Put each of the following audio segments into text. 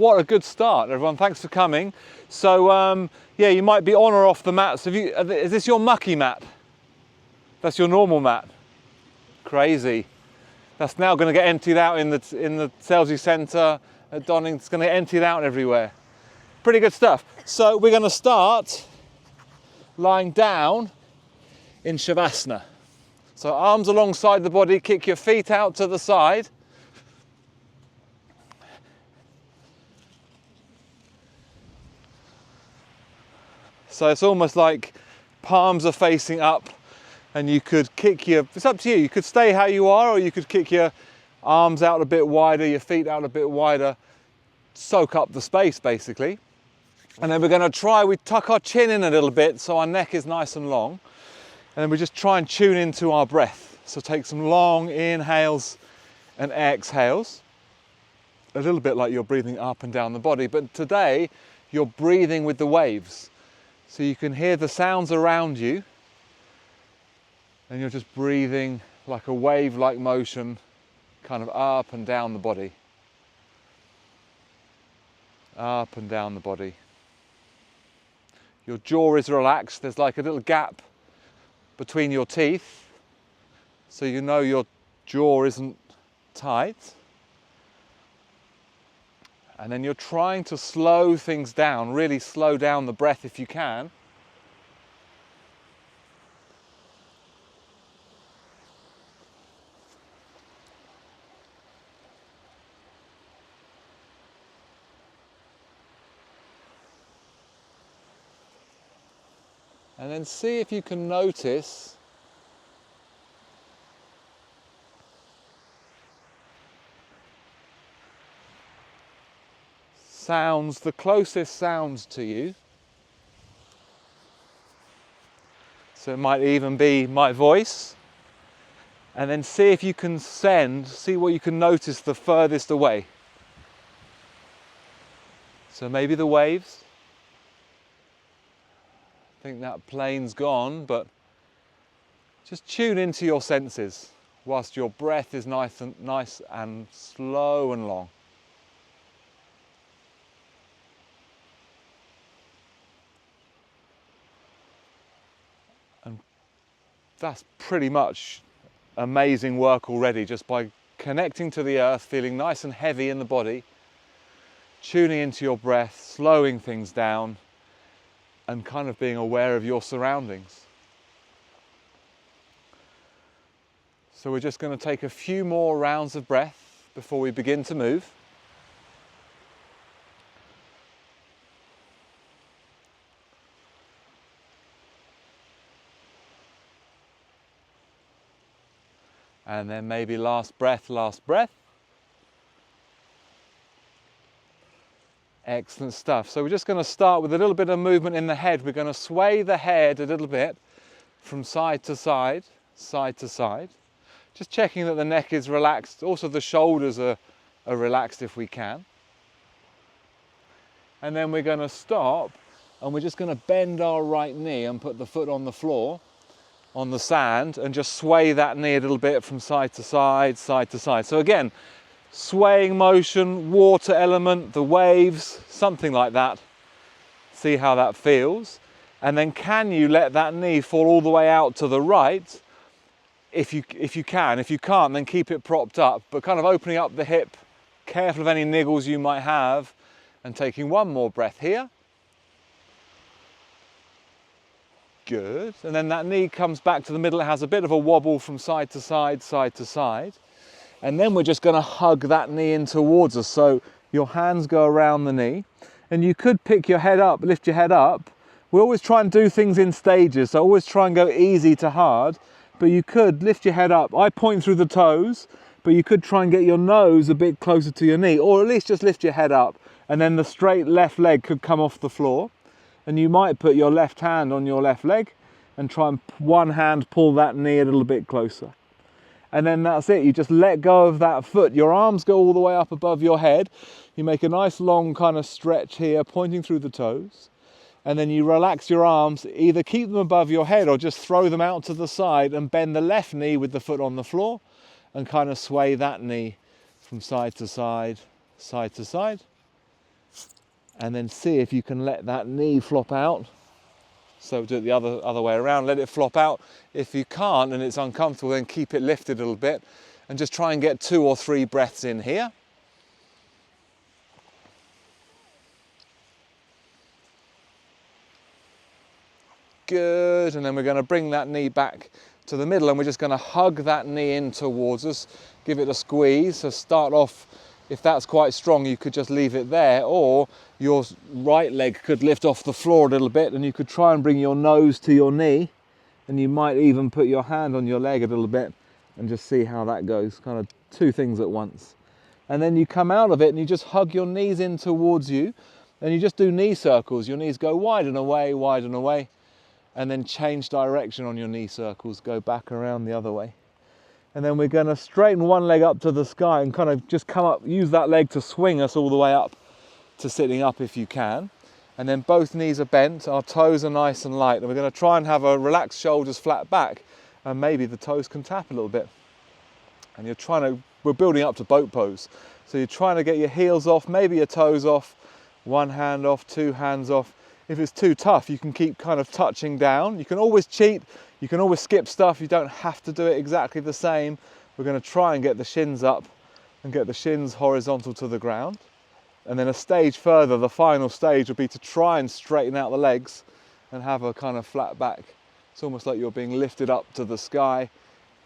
what a good start, everyone. Thanks for coming. So, yeah, you might be on or off the mats. Is this your mucky mat? That's your normal mat. Crazy. That's now going to get emptied out in the Selsey Centre at Donning. It's going to get emptied out everywhere. Pretty good stuff. So we're going to start lying down in Shavasana. So arms alongside the body, kick your feet out to the side. So it's almost like palms are facing up, and you could kick it's up to you. You could stay how you are, or you could kick your arms out a bit wider, your feet out a bit wider, soak up the space basically. And then we're going to we tuck our chin in a little bit so our neck is nice and long. And then we just try and tune into our breath. So take some long inhales and exhales. A little bit like you're breathing up and down the body, but today you're breathing with the waves. So you can hear the sounds around you, and you're just breathing like a wave-like motion, kind of up and down the body. Up and down the body. Your jaw is relaxed. There's like a little gap between your teeth, so you know your jaw isn't tight. And then you're trying to slow things down, really slow down the breath if you can. And then see if you can notice sounds, the closest sounds to you. So it might even be my voice. And then see if you can see what you can notice the furthest away. So maybe the waves. I think that plane's gone, but just tune into your senses whilst your breath is nice and slow and long. And that's pretty much amazing work already, just by connecting to the earth, feeling nice and heavy in the body, tuning into your breath, slowing things down, and kind of being aware of your surroundings. So we're just going to take a few more rounds of breath before we begin to move. And then maybe last breath. Excellent stuff. So we're just going to start with a little bit of movement in the head. We're going to sway the head a little bit from side to side, side to side. Just checking that the neck is relaxed. Also the shoulders are relaxed if we can. And then we're going to stop, and we're just going to bend our right knee and put the foot on the floor, on the sand, and just sway that knee a little bit from side to side, side to side. So again, swaying motion, water element, the waves, something like that. See how that feels. And then can you let that knee fall all the way out to the right? If you can. If you can't, then keep it propped up, but kind of opening up the hip, careful of any niggles you might have, and taking one more breath here. Good. And then that knee comes back to the middle. It has a bit of a wobble from side to side, side to side. And then we're just going to hug that knee in towards us. So your hands go around the knee, and you could pick your head up, lift your head up. We always try and do things in stages. So always try and go easy to hard, but you could lift your head up. I point through the toes, but you could try and get your nose a bit closer to your knee, or at least just lift your head up, and then the straight left leg could come off the floor. And you might put your left hand on your left leg and try and one hand pull that knee a little bit closer. And then that's it. You just let go of that foot. Your arms go all the way up above your head. You make a nice long kind of stretch here, pointing through the toes. And then you relax your arms, either keep them above your head or just throw them out to the side and bend the left knee with the foot on the floor and kind of sway that knee from side to side, side to side. and then see if you can let that knee flop out. So do it the other way around, let it flop out. If you can't and it's uncomfortable, then keep it lifted a little bit and just try and get 2 or 3 breaths in here. Good, and then we're going to bring that knee back to the middle and we're just going to hug that knee in towards us, give it a squeeze. So start off, if that's quite strong, you could just leave it there, or your right leg could lift off the floor a little bit and you could try and bring your nose to your knee, and you might even put your hand on your leg a little bit and just see how that goes, kind of 2 things at once. And then you come out of it and you just hug your knees in towards you and you just do knee circles. Your knees go wide and away, and then change direction on your knee circles, go back around the other way. And then we're going to straighten one leg up to the sky and kind of just come up, use that leg to swing us all the way up to sitting up if you can. And then both knees are bent, our toes are nice and light, and we're going to try and have a relaxed shoulders flat back, and maybe the toes can tap a little bit. And we're building up to boat pose. So you're trying to get your heels off, maybe your toes off, 1 hand off, 2 hands off. If it's too tough, you can keep kind of touching down. You can always cheat, you can always skip stuff, you don't have to do it exactly the same. We're going to try and get the shins up and get the shins horizontal to the ground. And then a stage further, the final stage would be to try and straighten out the legs and have a kind of flat back. It's almost like you're being lifted up to the sky.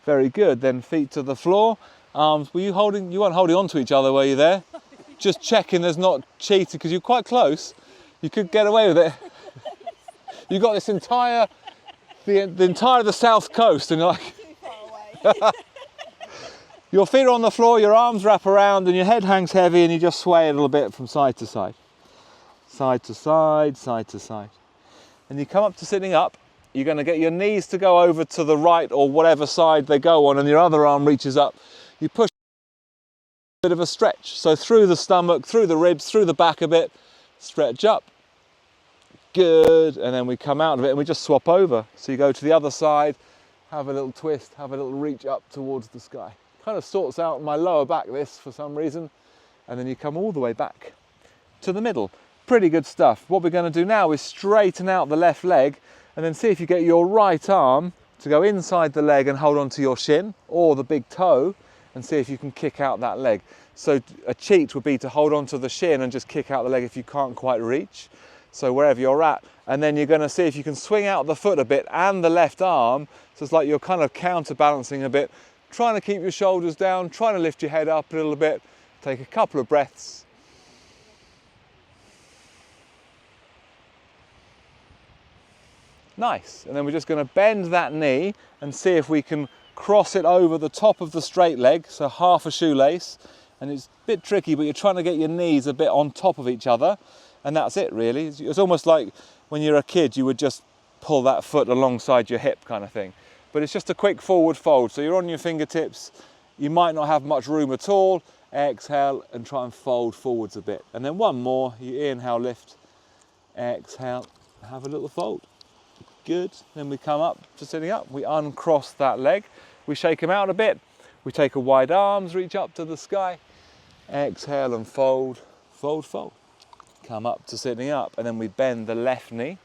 Very good, then feet to the floor. Arms, you weren't holding on to each other, were you there? Just checking there's not cheating, because you're quite close. You could get away with it. You've got this entire, the entire of the south coast, and you're like, too far away. Your feet are on the floor, your arms wrap around, and your head hangs heavy, and you just sway a little bit from side to side. Side to side, side to side. And you come up to sitting up. You're going to get your knees to go over to the right or whatever side they go on, and your other arm reaches up. You push a bit of a stretch. So through the stomach, through the ribs, through the back a bit, stretch up. Good, and then we come out of it and we just swap over. So you go to the other side, have a little twist, have a little reach up towards the sky. Kind of sorts out my lower back, this, for some reason. And then you come all the way back to the middle. Pretty good stuff. What we're going to do now is straighten out the left leg and then see if you get your right arm to go inside the leg and hold on to your shin or the big toe, and see if you can kick out that leg. So a cheat would be to hold on to the shin and just kick out the leg if you can't quite reach. So wherever you're at, and then you're going to see if you can swing out the foot a bit and the left arm. So it's like you're kind of counterbalancing a bit, trying to keep your shoulders down, trying to lift your head up a little bit. Take a couple of breaths. Nice. And then we're just going to bend that knee and see if we can cross it over the top of the straight leg, so half a shoelace. And it's a bit tricky, but you're trying to get your knees a bit on top of each other. And that's it, really. It's almost like when you're a kid, you would just pull that foot alongside your hip kind of thing. But it's just a quick forward fold. So you're on your fingertips. You might not have much room at all. Exhale and try and fold forwards a bit. And then one more. You inhale, lift. Exhale, have a little fold. Good. Then we come up to sitting up. We uncross that leg. We shake them out a bit. We take a wide arms, reach up to the sky. Exhale and fold, fold, fold. Come up to sitting up, and then we bend the left knee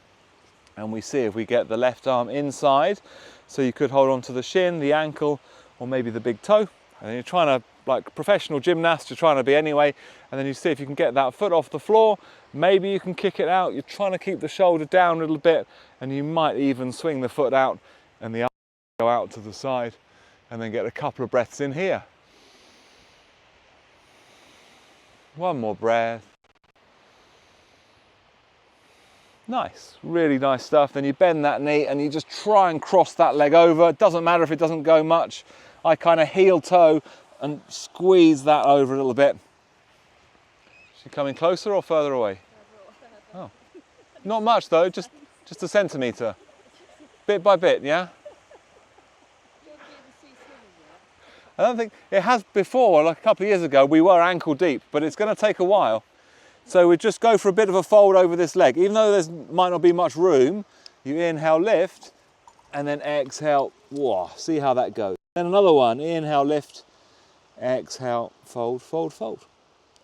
and we see if we get the left arm inside. So you could hold on to the shin, the ankle, or maybe the big toe. And then you're trying to, like professional gymnast, you're trying to be anyway. And then you see if you can get that foot off the floor. Maybe you can kick it out. You're trying to keep the shoulder down a little bit, and you might even swing the foot out and the arm go out to the side, and then get a couple of breaths in here. One more breath. Nice, really nice stuff. Then you bend that knee and you just try and cross that leg over. It doesn't matter if it doesn't go much. I kind of heel toe and squeeze that over a little bit. Is she coming closer or further away? Oh, not much though, just a centimetre. Bit by bit, yeah? I don't think, it has before, like a couple of years ago, we were ankle deep, but it's going to take a while. So we just go for a bit of a fold over this leg. Even though there might not be much room, you inhale, lift, and then exhale, whoa, see how that goes. Then another one, inhale, lift, exhale, fold, fold, fold.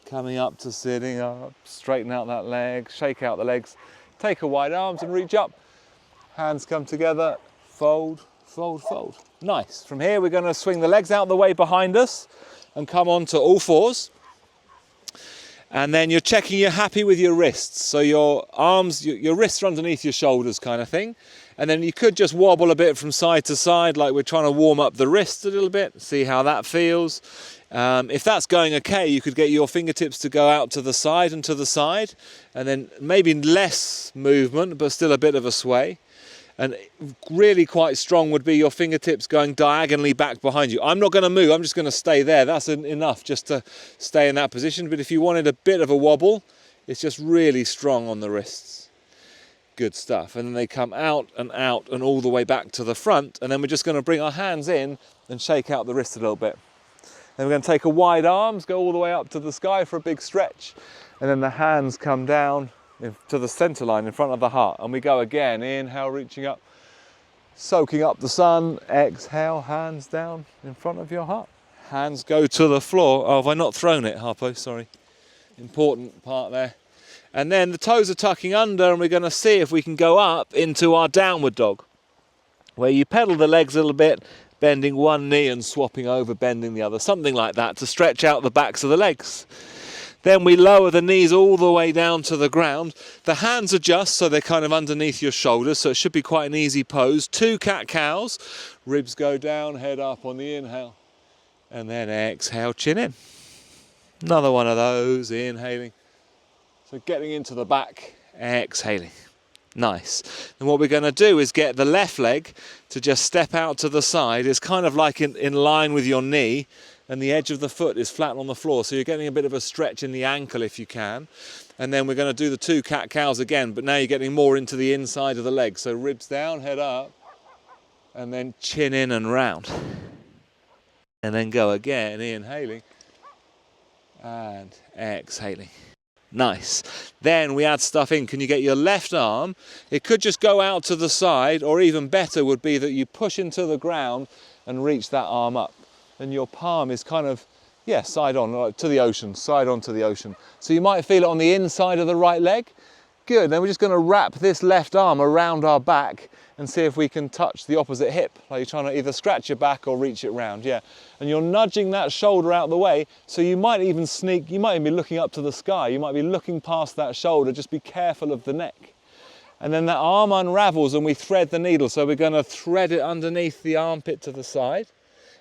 Coming up to sitting up, straighten out that leg, shake out the legs, take a wide arms and reach up. Hands come together, fold, fold, fold. Nice. From here we're going to swing the legs out the way behind us and come on to all fours. And then you're checking you're happy with your wrists. So your arms, your wrists are underneath your shoulders kind of thing. And then you could just wobble a bit from side to side, like we're trying to warm up the wrists a little bit, see how that feels. If that's going okay, you could get your fingertips to go out to the side and to the side, and then maybe less movement, but still a bit of a sway. And really quite strong would be your fingertips going diagonally back behind you. I'm not going to move, I'm just going to stay there. That's enough just to stay in that position. But if you wanted a bit of a wobble, it's just really strong on the wrists. Good stuff. And then they come out and all the way back to the front. And then we're just going to bring our hands in and shake out the wrists a little bit. Then we're going to take a wide arms, go all the way up to the sky for a big stretch. And then the hands come down to the center line in front of the heart. And we go again, inhale, reaching up, soaking up the sun. Exhale, hands down in front of your heart. Hands go to the floor. Oh, have I not thrown it, Harpo? Sorry. Important part there. And then the toes are tucking under, and we're going to see if we can go up into our downward dog, where you pedal the legs a little bit, bending one knee and swapping over, bending the other, something like that, to stretch out the backs of the legs. Then we lower the knees all the way down to the ground. The hands adjust, so they're kind of underneath your shoulders, so it should be quite an easy pose. 2 cat-cows, ribs go down, head up on the inhale, and then exhale, chin in. Another one of those, inhaling. So getting into the back, exhaling. Nice. And what we're going to do is get the left leg to just step out to the side. It's kind of like in line with your knee, and the edge of the foot is flat on the floor. So you're getting a bit of a stretch in the ankle if you can. And then we're going to do the 2 cat-cows again, but now you're getting more into the inside of the leg. So ribs down, head up, and then chin in and round. And then go again, inhaling and exhaling. Nice. Then we add stuff in. Can you get your left arm? It could just go out to the side, or even better would be that you push into the ground and reach that arm up. And your palm is kind of, side on, like to the ocean, side on to the ocean. So you might feel it on the inside of the right leg. Good. Then we're just going to wrap this left arm around our back and see if we can touch the opposite hip. Like you're trying to either scratch your back or reach it round, And you're nudging that shoulder out the way, so you might even be looking up to the sky. You might be looking past that shoulder. Just be careful of the neck. And then that arm unravels and we thread the needle. So we're going to thread it underneath the armpit to the side.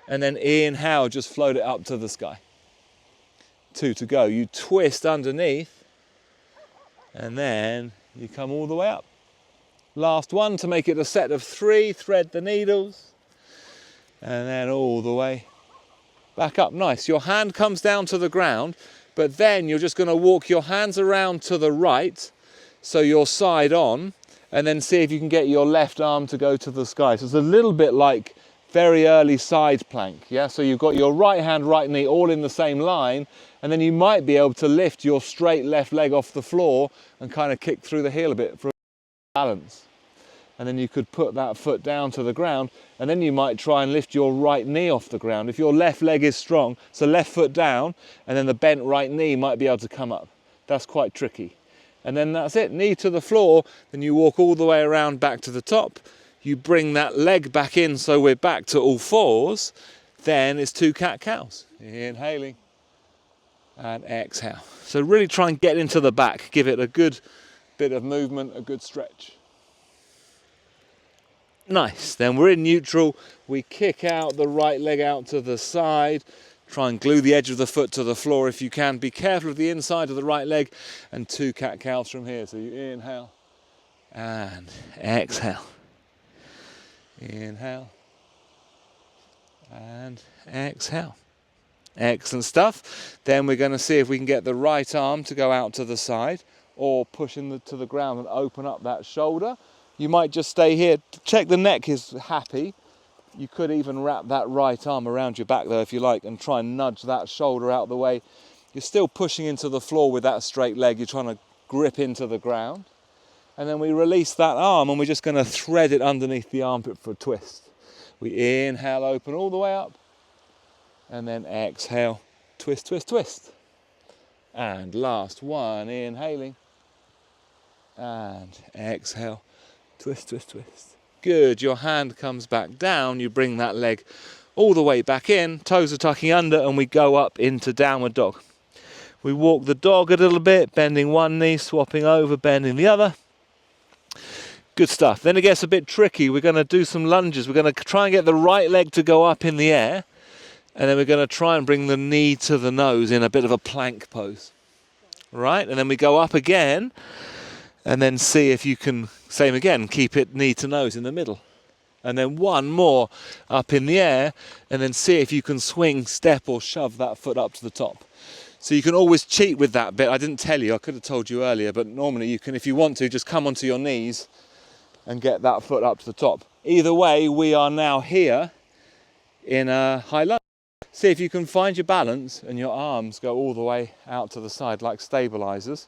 And then inhale, just float it up to the sky. 2 to go. You twist underneath, and then you come all the way up. Last one to make it a set of 3, thread the needles, and then all the way back up. Nice. Your hand comes down to the ground, but then you're just going to walk your hands around to the right, so you're side on, and then see if you can get your left arm to go to the sky. So it's a little bit like very early side plank, So you've got your right hand, right knee all in the same line, and then you might be able to lift your straight left leg off the floor and kind of kick through the heel a bit for balance. And then you could put that foot down to the ground, and then you might try and lift your right knee off the ground. If your left leg is strong, so left foot down, and then the bent right knee might be able to come up. That's quite tricky. And then that's it, knee to the floor, then you walk all the way around back to the top. You bring that leg back in, so we're back to all fours. Then it's 2 cat-cows. Inhaling and exhale. So really try and get into the back. Give it a good bit of movement, a good stretch. Nice. Then we're in neutral. We kick out the right leg out to the side. Try and glue the edge of the foot to the floor if you can. Be careful of the inside of the right leg. And 2 cat-cows from here. So you inhale and exhale. Inhale and exhale. Excellent stuff. Then we're going to see if we can get the right arm to go out to the side, or push to the ground and open up that shoulder. You might just stay here. Check the neck is happy. You could even wrap that right arm around your back though if you like, and try and nudge that shoulder out the way. You're still pushing into the floor with that straight leg. You're trying to grip into the ground. And then we release that arm, and we're just going to thread it underneath the armpit for a twist. We inhale, open all the way up, and then exhale, twist, twist, twist. And last one, inhaling. And exhale. Twist, twist, twist. Good. Your hand comes back down. You bring that leg all the way back in. Toes are tucking under, and we go up into downward dog. We walk the dog a little bit, bending one knee, swapping over, bending the other. Good stuff. Then it gets a bit tricky. We're going to do some lunges. We're going to try and get the right leg to go up in the air, and then we're going to try and bring the knee to the nose in a bit of a plank pose. Right? And then we go up again, and then see if you can, same again, keep it knee to nose in the middle. And then one more up in the air, and then see if you can swing, step, or shove that foot up to the top. So you can always cheat with that bit. I didn't tell you, I could have told you earlier, but normally you can, if you want to, just come onto your knees and get that foot up to the top. Either way, we are now here in a high lunge. See if you can find your balance and your arms go all the way out to the side like stabilizers.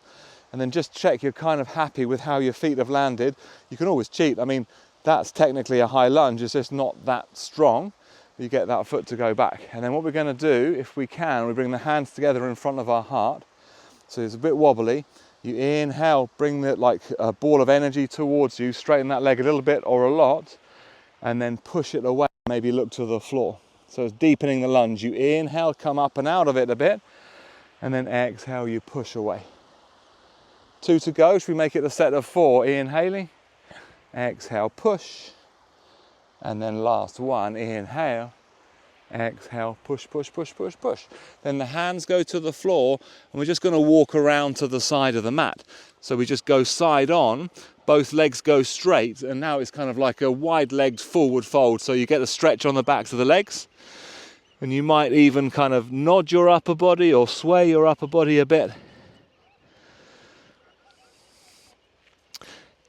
And then just check you're kind of happy with how your feet have landed. You can always cheat. I mean, that's technically a high lunge, it's just not that strong. You get that foot to go back. And then what we're going to do, if we can, we bring the hands together in front of our heart. So it's a bit wobbly. You inhale, bring the, like a ball of energy towards you, straighten that leg a little bit or a lot, and then push it away, maybe look to the floor. So it's deepening the lunge. You inhale, come up and out of it a bit, and then exhale, you push away. 2 to go. Should we make it a set of 4? Inhaling, exhale, push. And then last one, inhale, exhale, push, push, push, push, push. Then the hands go to the floor, and we're just going to walk around to the side of the mat. So we just go side on, both legs go straight, and now it's kind of like a wide-legged forward fold. So you get a stretch on the backs of the legs, and you might even kind of nod your upper body or sway your upper body a bit.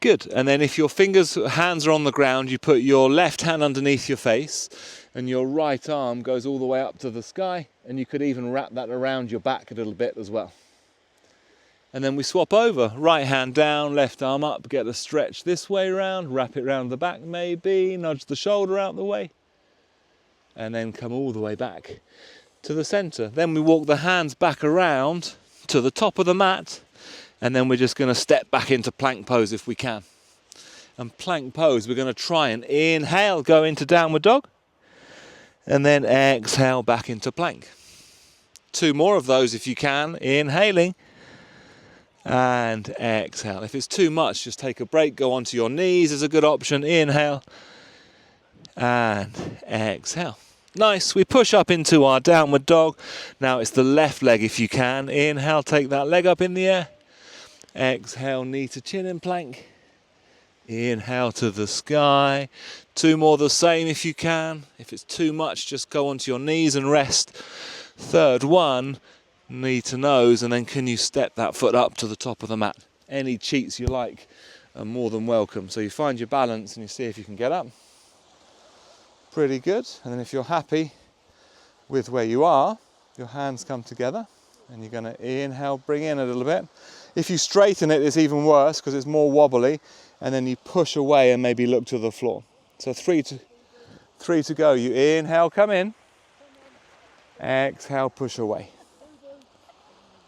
Good. And then if your hands are on the ground, you put your left hand underneath your face and your right arm goes all the way up to the sky, and you could even wrap that around your back a little bit as well. And then we swap over, right hand down, left arm up, get a stretch this way round, wrap it round the back maybe, nudge the shoulder out the way, and then come all the way back to the center. Then we walk the hands back around to the top of the mat, and then we're just going to step back into plank pose if we can. And plank pose, we're going to try and inhale, go into downward dog, and then exhale back into plank. 2 more of those if you can, inhaling, and exhale. If it's too much, just take a break, go onto your knees is a good option, inhale, and exhale. Nice, we push up into our downward dog. Now it's the left leg if you can, inhale, take that leg up in the air. Exhale, knee to chin in plank. Inhale to the sky. 2 more the same if you can. If it's too much, just go onto your knees and rest. 3rd one, knee to nose, and then can you step that foot up to the top of the mat? Any cheats you like are more than welcome. So you find your balance and you see if you can get up. Pretty good. And then if you're happy with where you are, your hands come together and you're going to inhale, bring in a little bit. If you straighten it, it's even worse because it's more wobbly, and then you push away and maybe look to the floor. So 3 to go. You inhale, come in. Exhale, push away.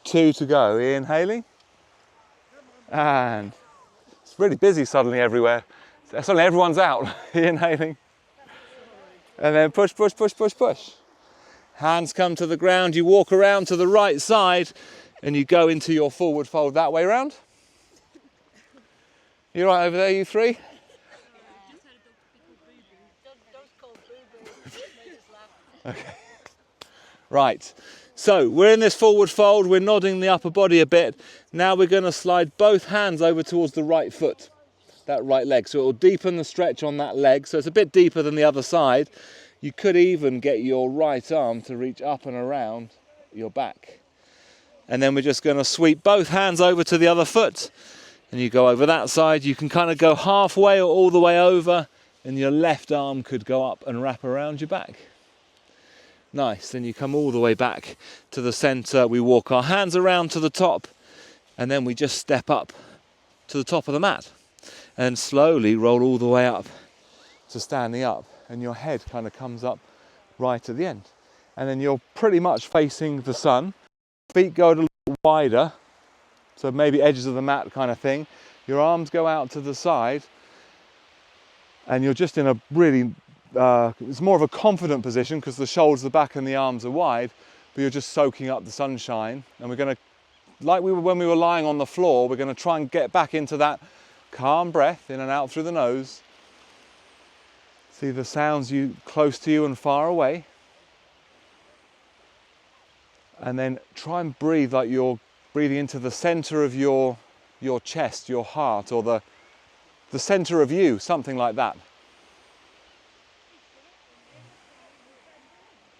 2 to go. Inhaling. And it's really busy suddenly everywhere. Suddenly everyone's out. Inhaling. And then push, push, push, push, push. Hands come to the ground. You walk around to the right side and you go into your forward fold that way round. You right over there, you 3? Okay. Right. So we're in this forward fold. We're nodding the upper body a bit. Now we're going to slide both hands over towards the right foot, that right leg. So it will deepen the stretch on that leg. So it's a bit deeper than the other side. You could even get your right arm to reach up and around your back. And then we're just going to sweep both hands over to the other foot. And you go over that side. You can kind of go halfway or all the way over. And your left arm could go up and wrap around your back. Nice. Then you come all the way back to the center. We walk our hands around to the top. And then we just step up to the top of the mat. And slowly roll all the way up to standing up. And your head kind of comes up right at the end. And then you're pretty much facing the sun. Feet go a little wider, so maybe edges of the mat kind of thing. Your arms go out to the side, and you're just in a really, it's more of a confident position because the shoulders, the back and the arms are wide, but you're just soaking up the sunshine. And we're going to, like we were when we were lying on the floor, we're going to try and get back into that calm breath in and out through the nose. See the sounds close to you and far away. And then try and breathe like you're breathing into the center of your chest, your heart, or the center of you, something like that.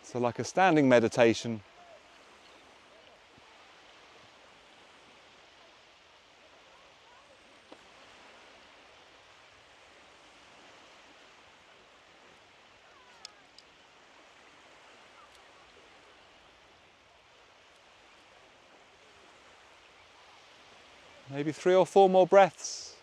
So like a standing meditation. Maybe 3 or 4 more breaths.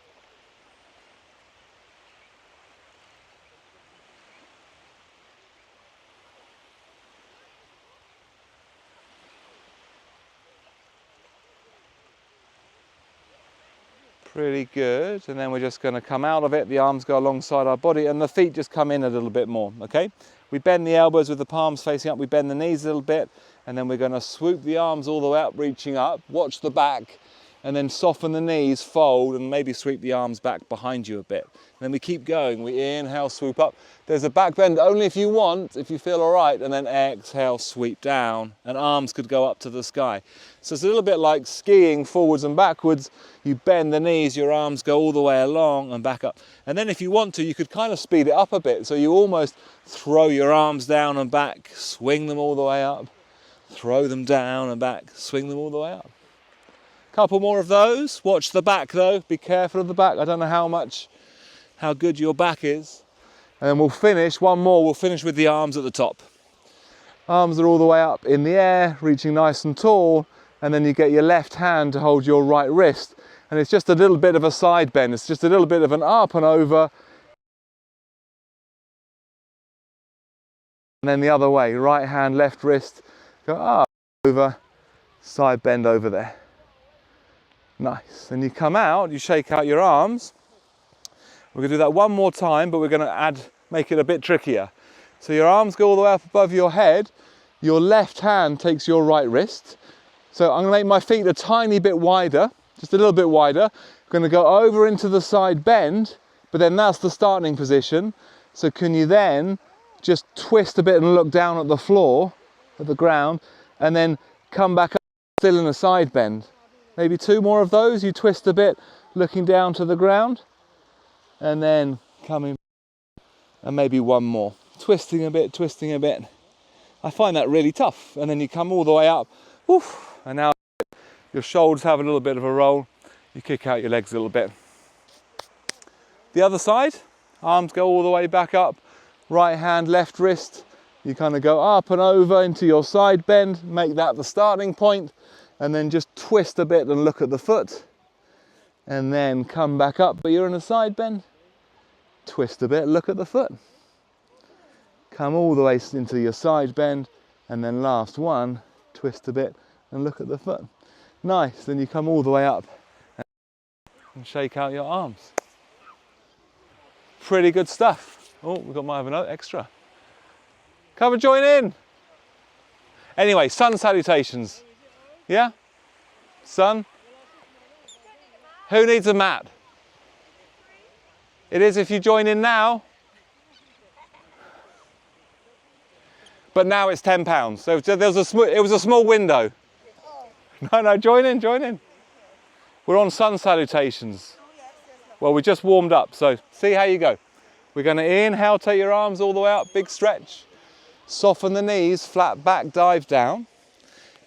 Pretty good. And then we're just going to come out of it. The arms go alongside our body and the feet just come in a little bit more, okay? We bend the elbows with the palms facing up. We bend the knees a little bit, and then we're going to swoop the arms all the way up, reaching up. Watch the back. And then soften the knees, fold, and maybe sweep the arms back behind you a bit. And then we keep going. We inhale, swoop up. There's a back bend only if you want, if you feel all right, and then exhale, sweep down, and arms could go up to the sky. So it's a little bit like skiing forwards and backwards. You bend the knees, your arms go all the way along and back up. And then if you want to, you could kind of speed it up a bit. So you almost throw your arms down and back, swing them all the way up, throw them down and back, swing them all the way up. Couple more of those. Watch the back though, be careful of the back. I don't know how good your back is. And then we'll finish, one more, we'll finish with the arms at the top. Arms are all the way up in the air, reaching nice and tall, and then you get your left hand to hold your right wrist. And it's just a little bit of a side bend, it's just a little bit of an up and over. And then the other way, right hand, left wrist, go up, over, side bend over there. Nice. And you come out, you shake out your arms. We're going to do that one more time, but we're going to make it a bit trickier. So your arms go all the way up above your head. Your left hand takes your right wrist. So I'm going to make my feet a tiny bit wider, just a little bit wider. I'm going to go over into the side bend, but then that's the starting position. So can you then just twist a bit and look down at the floor, at the ground, and then come back up still in a side bend. Maybe 2 more of those, you twist a bit, looking down to the ground, and then coming, and maybe 1 more. Twisting a bit, twisting a bit. I find that really tough. And then you come all the way up, oof, and now your shoulders have a little bit of a roll. You kick out your legs a little bit. The other side, arms go all the way back up, right hand, left wrist. You kind of go up and over into your side bend, make that the starting point. And then just twist a bit and look at the foot. And then come back up, but you're in a side bend. Twist a bit, look at the foot. Come all the way into your side bend. And then last one, twist a bit and look at the foot. Nice, then you come all the way up and shake out your arms. Pretty good stuff. Oh, might have an extra. Come and join in. Anyway, sun salutations. Yeah? Sun? Who needs a mat? It is if you join in now. But now it's £10. So it was a small window. No, join in, join in. We're on sun salutations. Well, we just warmed up, so see how you go. We're going to inhale, take your arms all the way up, big stretch. Soften the knees, flat back, dive down.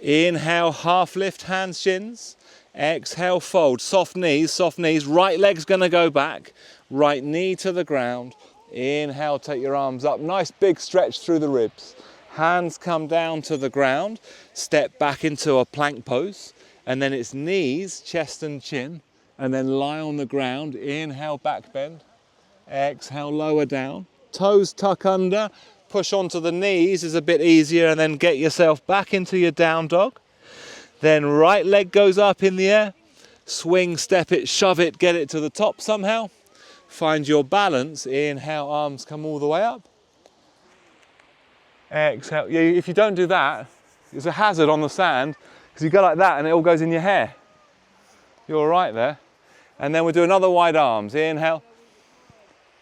Inhale, half lift, hands, shins. Exhale, fold, soft knees, right leg's gonna go back, right knee to the ground. Inhale, take your arms up, nice big stretch through the ribs. Hands come down to the ground, step back into a plank pose, and then it's knees, chest and chin, and then lie on the ground. Inhale, back bend. Exhale, lower down. Toes tuck under. Push onto the knees is a bit easier, and then get yourself back into your down dog. Then right leg goes up in the air. Swing, step it, shove it, get it to the top somehow. Find your balance. Inhale, arms come all the way up. Exhale. Yeah, if you don't do that, there's a hazard on the sand because you go like that and it all goes in your hair. You're all right there. And then we'll do another wide arms. Inhale.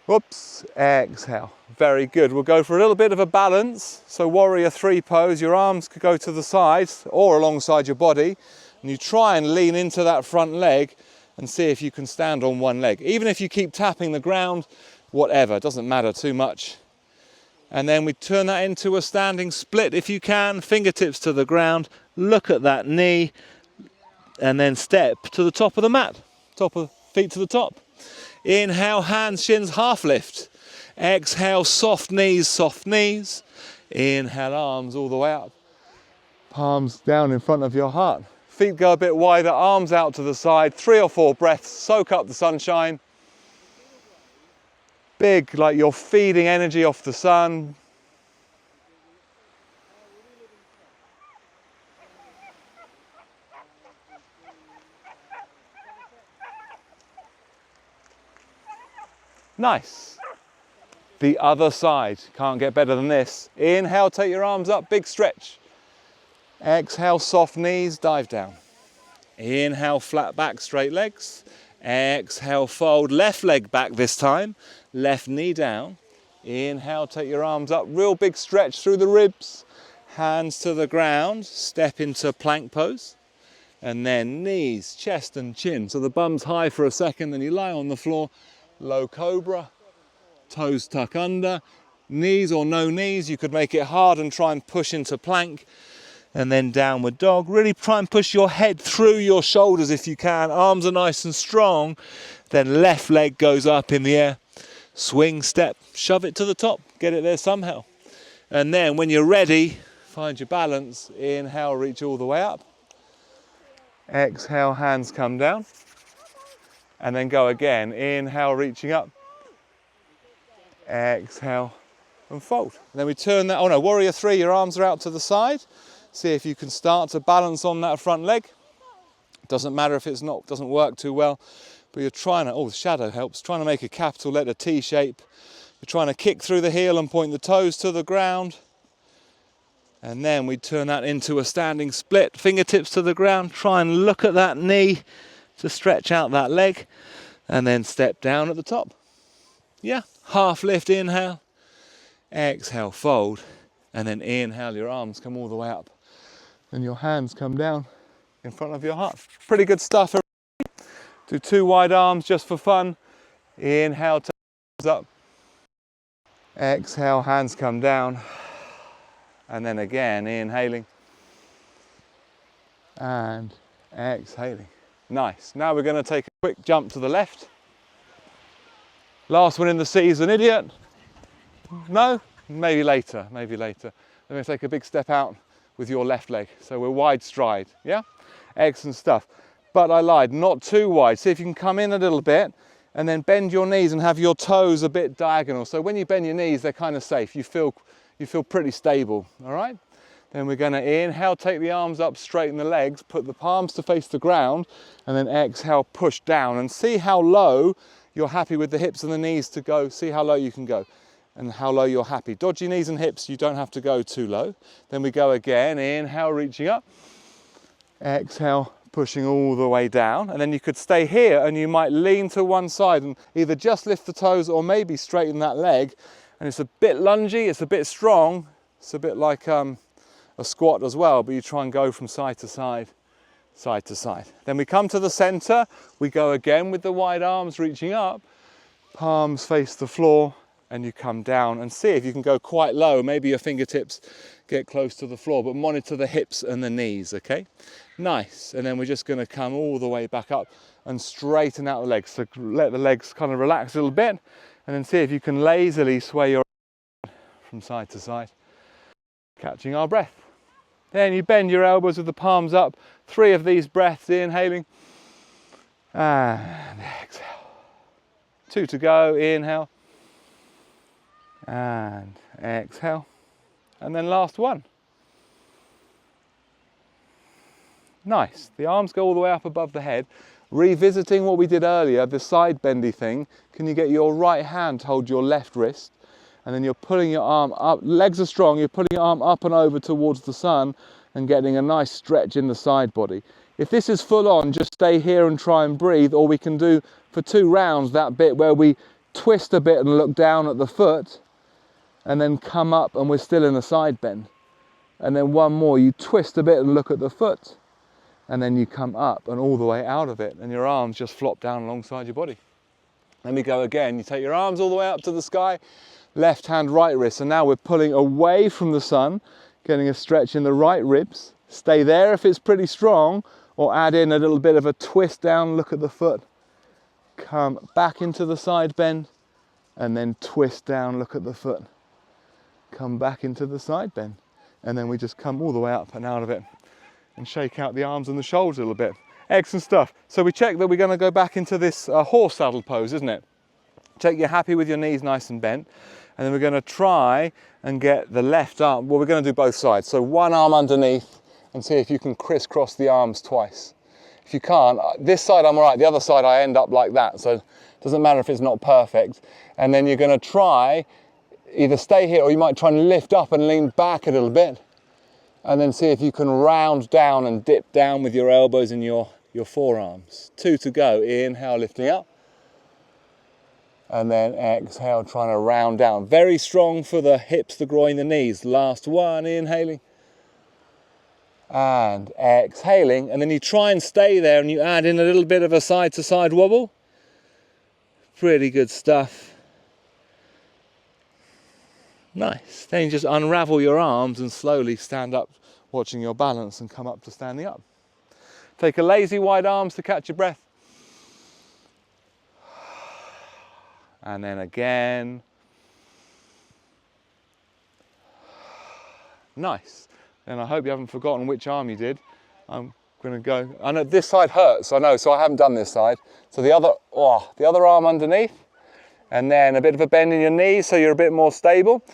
Whoops. Exhale. Very good. We'll go for a little bit of a balance. So warrior three pose. Your arms could go to the sides or alongside your body. And you try and lean into that front leg and see if you can stand on one leg. Even if you keep tapping the ground, whatever, it doesn't matter too much. And then we turn that into a standing split if you can, fingertips to the ground, look at that knee, and then step to the top of the mat, top of feet to the top. Inhale, hands, shins, half lift. Exhale, soft knees, soft knees. Inhale, arms all the way up. Palms down in front of your heart. Feet go a bit wider, arms out to the side, 3 or 4 breaths, soak up the sunshine. Big, like you're feeding energy off the sun. Nice. The other side, can't get better than this. Inhale, take your arms up, big stretch. Exhale, soft knees, dive down. Inhale, flat back, straight legs. Exhale, fold, left leg back this time. Left knee down. Inhale, take your arms up, real big stretch through the ribs. Hands to the ground, step into plank pose. And then knees, chest and chin. So the bum's high for a second, then you lie on the floor. Low cobra, toes tuck under. Knees or no knees, you could make it hard and try and push into plank. And then downward dog. Really try and push your head through your shoulders if you can. Arms are nice and strong. Then left leg goes up in the air. Swing, step, shove it to the top. Get it there somehow. And then when you're ready, find your balance. Inhale, reach all the way up. Exhale, hands come down. And then go again. Inhale, reaching up. Exhale, and fold. And then we turn that, oh no, warrior three, your arms are out to the side. See if you can start to balance on that front leg. Doesn't matter if it's not, doesn't work too well, but you're trying to, oh, the shadow helps, trying to make a capital letter T shape. You're trying to kick through the heel and point the toes to the ground. And then we turn that into a standing split, fingertips to the ground. Try and look at that knee to stretch out that leg, and then step down at the top. Yeah, half lift, inhale. Exhale, fold. And then inhale, your arms come all the way up. And your hands come down in front of your heart. Pretty good stuff. Do 2 wide arms just for fun. Inhale, take arms up. Exhale, hands come down. And then again, inhaling. And exhaling. Nice. Now we're going to take a quick jump to the left. Last one in the season, idiot. No? Maybe later, maybe later. Then we're going to take a big step out with your left leg. So we're wide stride, yeah? Excellent stuff. But I lied, not too wide. See if you can come in a little bit and then bend your knees and have your toes a bit diagonal. So when you bend your knees, they're kind of safe. You feel pretty stable, all right? Then we're going to inhale, take the arms up, straighten the legs, put the palms to face the ground, and then exhale, push down. And see how low you're happy with the hips and the knees to go. See how low you can go. And how low you're happy. Dodgy knees and hips, you don't have to go too low. Then we go again, inhale, reaching up. Exhale, pushing all the way down. And then you could stay here and you might lean to one side and either just lift the toes or maybe straighten that leg. And it's a bit lungy, it's a bit strong. It's a bit like a squat as well, but you try and go from side to side, side to side. Then we come to the center. We go again with the wide arms reaching up. Palms face the floor. And you come down and see if you can go quite low. Maybe your fingertips get close to the floor, but monitor the hips and the knees, okay? Nice. And then we're just going to come all the way back up and straighten out the legs. So let the legs kind of relax a little bit and then see if you can lazily sway your from side to side, catching our breath. Then you bend your elbows with the palms up. 3 of these breaths, inhaling and exhale. 2 to go, inhale. And exhale. And then last one. Nice. The arms go all the way up above the head. Revisiting what we did earlier, the side bendy thing, can you get your right hand to hold your left wrist? And then you're pulling your arm up, legs are strong, you're pulling your arm up and over towards the sun and getting a nice stretch in the side body. If this is full on, just stay here and try and breathe, or we can do for 2 rounds that bit where we twist a bit and look down at the foot and then come up and we're still in a side bend. And then one more, you twist a bit and look at the foot and then you come up and all the way out of it and your arms just flop down alongside your body. Let me go again. You take your arms all the way up to the sky, left hand, right wrist, and now we're pulling away from the sun, getting a stretch in the right ribs. Stay there if it's pretty strong, or add in a little bit of a twist down, look at the foot, come back into the side bend, and then twist down, look at the foot, come back into the side bend, and then we just come all the way up and out of it and shake out the arms and the shoulders a little bit. Excellent stuff. So we check that we're going to go back into this horse saddle pose, isn't it? Check you're happy with your knees nice and bent, and then we're going to try and get the left arm, well, we're going to do both sides, so one arm underneath and see if you can crisscross the arms twice. If you can't, this side I'm all right, the other side I end up like that, so it doesn't matter if it's not perfect. And then you're going to try, either stay here or you might try and lift up and lean back a little bit, and then see if you can round down and dip down with your elbows and your forearms. 2 to go. Inhale, lifting up. And then exhale, trying to round down. Very strong for the hips, the groin, the knees. Last one, inhaling. And exhaling. And then you try and stay there and you add in a little bit of a side to side wobble. Pretty good stuff. Nice. Then you just unravel your arms and slowly stand up, watching your balance, and come up to standing up. Take a lazy wide arms to catch your breath. And then again. Nice. And I hope you haven't forgotten which arm you did. I'm going to go. I know this side hurts, I know, so I haven't done this side. So the other arm underneath. And then a bit of a bend in your knees so you're a bit more stable.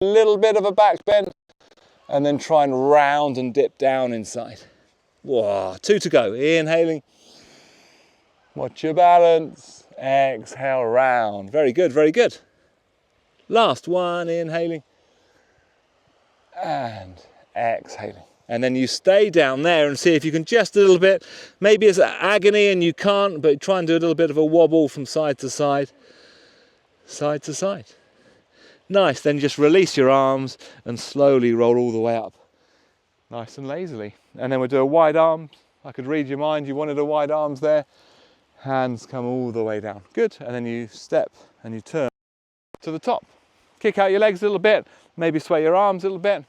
A little bit of a back bend. And then try and round and dip down inside. Whoa, 2 to go. Inhaling. Watch your balance. Exhale, round. Very good, very good. Last one, inhaling. And exhaling. And then you stay down there and see if you can just a little bit. Maybe it's agony and you can't, but try and do a little bit of a wobble from side to side. Side to side. Nice, then just release your arms and slowly roll all the way up. Nice and lazily. And then we'll do a wide arm. I could read your mind, you wanted a wide arms there. Hands come all the way down. Good, and then you step and you turn to the top. Kick out your legs a little bit, maybe sway your arms a little bit.